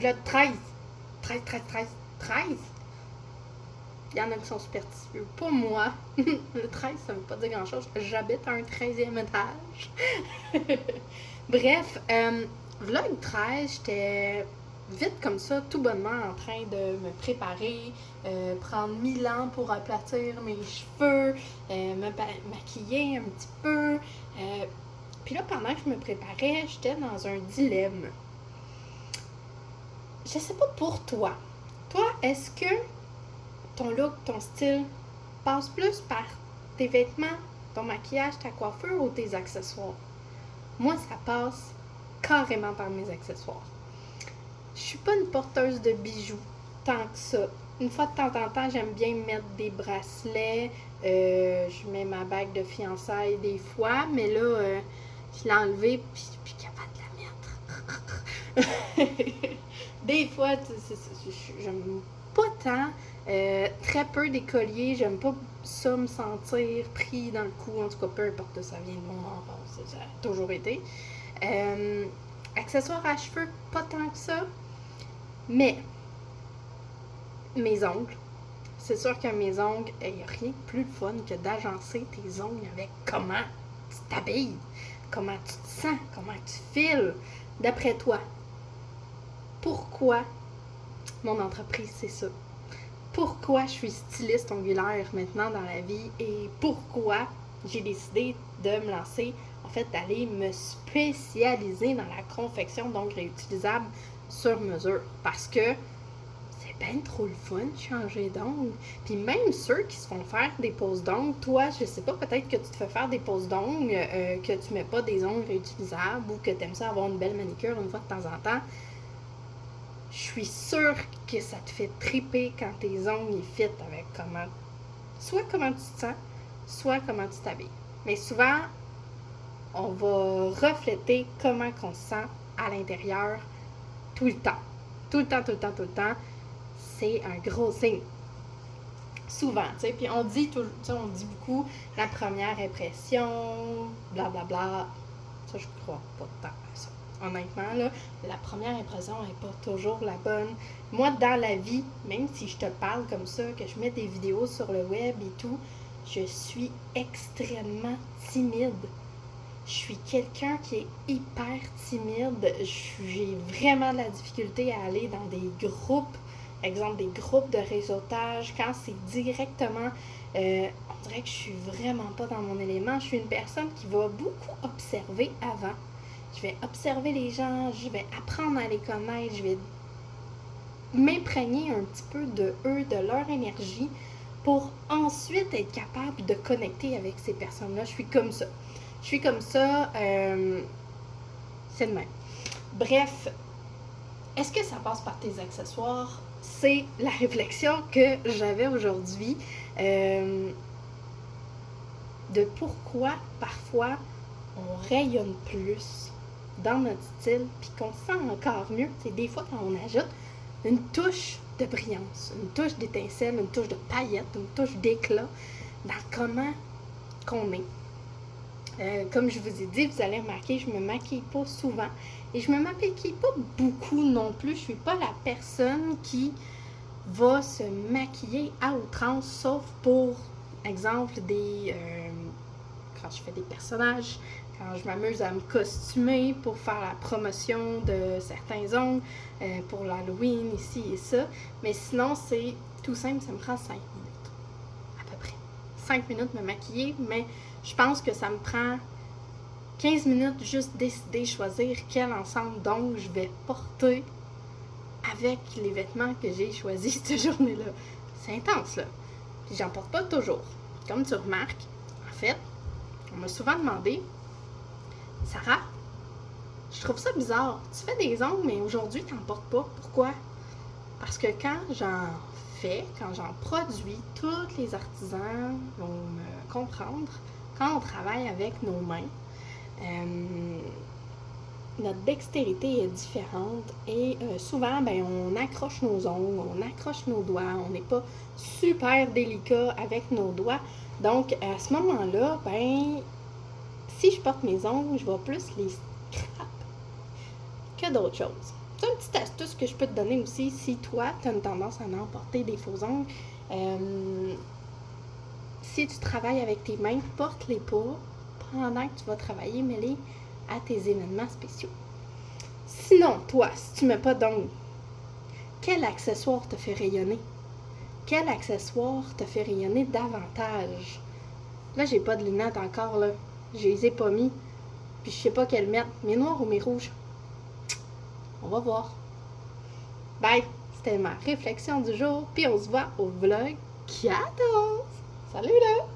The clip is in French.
Le 13. 13, 13, 13, 13. Il y en a qui sont superstitieux. Pas moi. Le 13, ça veut pas dire grand-chose. J'habite à un 13e étage. Bref, vlog 13, j'étais vite comme ça, tout bonnement en train de me préparer, prendre 1000 ans pour aplatir mes cheveux, me maquiller un petit peu. Puis là, pendant que je me préparais, j'étais dans un dilemme. Je sais pas pour toi. Toi, est-ce que ton look, ton style passe plus par tes vêtements, ton maquillage, ta coiffure ou tes accessoires? Moi, ça passe carrément par mes accessoires. Je suis pas une porteuse de bijoux tant que ça. Une fois de temps en temps, j'aime bien mettre des bracelets. Je mets ma bague de fiançailles des fois, mais là, je l'ai enlevée puis je suis plus capable de la mettre. Des fois, j'aime pas tant. Très peu des colliers, j'aime pas ça me sentir pris dans le cou, en tout cas peu importe, ça vient de mon enfance, ça a toujours été. Accessoires à cheveux, pas tant que ça, mais mes ongles, c'est sûr que mes ongles, il n'y a rien de plus fun que d'agencer tes ongles avec comment tu t'habilles, comment tu te sens, comment tu files. D'après toi, pourquoi mon entreprise c'est ça? Pourquoi je suis styliste ongulaire maintenant dans la vie et pourquoi j'ai décidé de me lancer, en fait, d'aller me spécialiser dans la confection d'ongles réutilisables sur mesure. Parce que c'est bien trop le fun de changer d'ongles. Puis même ceux qui se font faire des poses d'ongles, toi, je sais pas, peut-être que tu te fais faire des poses d'ongles, que tu mets pas des ongles réutilisables ou que tu aimes ça avoir une belle manicure une fois de temps en temps. Je suis sûre que ça te fait triper quand tes ongles fit avec soit comment tu te sens, soit comment tu t'habilles. Mais souvent, on va refléter comment on se sent à l'intérieur tout le temps. Tout le temps, tout le temps, tout le temps. C'est un gros signe. Souvent, tu sais. Puis on dit beaucoup la première impression, blablabla. Bla, bla. Ça, je crois pas tant à ça. Honnêtement, là, la première impression n'est pas toujours la bonne. Moi, dans la vie, même si je te parle comme ça, que je mets des vidéos sur le web et tout, je suis extrêmement timide. Je suis quelqu'un qui est hyper timide. J'ai vraiment de la difficulté à aller dans des groupes, exemple des groupes de réseautage, quand c'est directement... on dirait que je suis vraiment pas dans mon élément. Je suis une personne qui va beaucoup observer avant. Je vais observer les gens, je vais apprendre à les connaître, je vais m'imprégner un petit peu de eux, de leur énergie, pour ensuite être capable de connecter avec ces personnes-là. Je suis comme ça. C'est de même. Bref, est-ce que ça passe par tes accessoires? C'est la réflexion que j'avais aujourd'hui de pourquoi parfois on rayonne plus dans notre style, puis qu'on se sent encore mieux. C'est des fois quand on ajoute une touche de brillance, une touche d'étincelle, une touche de paillettes, une touche d'éclat dans comment qu'on est. Comme je vous ai dit, vous allez remarquer, je me maquille pas souvent et je me maquille pas beaucoup non plus. Je suis pas la personne qui va se maquiller à outrance, sauf pour exemple quand je fais des personnages, quand je m'amuse à me costumer pour faire la promotion de certains ongles, pour l'Halloween, ici et ça. Mais sinon, c'est tout simple, ça me prend 5 minutes. À peu près. 5 minutes me maquiller, mais je pense que ça me prend 15 minutes juste décider, choisir quel ensemble d'ongles je vais porter avec les vêtements que j'ai choisis cette journée-là. C'est intense, là. Puis j'en porte pas toujours. Comme tu remarques, en fait, on m'a souvent demandé, Sarah, je trouve ça bizarre. Tu fais des ongles, mais aujourd'hui, tu n'en portes pas. Pourquoi? Parce que quand j'en fais, quand j'en produis, tous les artisans vont me comprendre. Quand on travaille avec nos mains, notre dextérité est différente et souvent, on accroche nos ongles, on accroche nos doigts, on n'est pas super délicat avec nos doigts. Donc, à ce moment-là, si je porte mes ongles, je vais plus les scrap que d'autres choses. C'est une petite c'est tout ce que je peux te donner aussi. Si toi, tu as une tendance à en porter des faux ongles, si tu travailles avec tes mains, porte-les pas pendant que tu vas travailler, mets-les à tes événements spéciaux. Sinon, toi, si tu mets pas d'ongles, quel accessoire te fait rayonner? Quel accessoire te fait rayonner davantage? Là, j'ai pas de lunettes encore, là. Je les ai pas mis. Puis je sais pas quelles mettre. Mes noirs ou mes rouges? On va voir. Bye! C'était ma réflexion du jour. Puis on se voit au vlog 14. Salut là!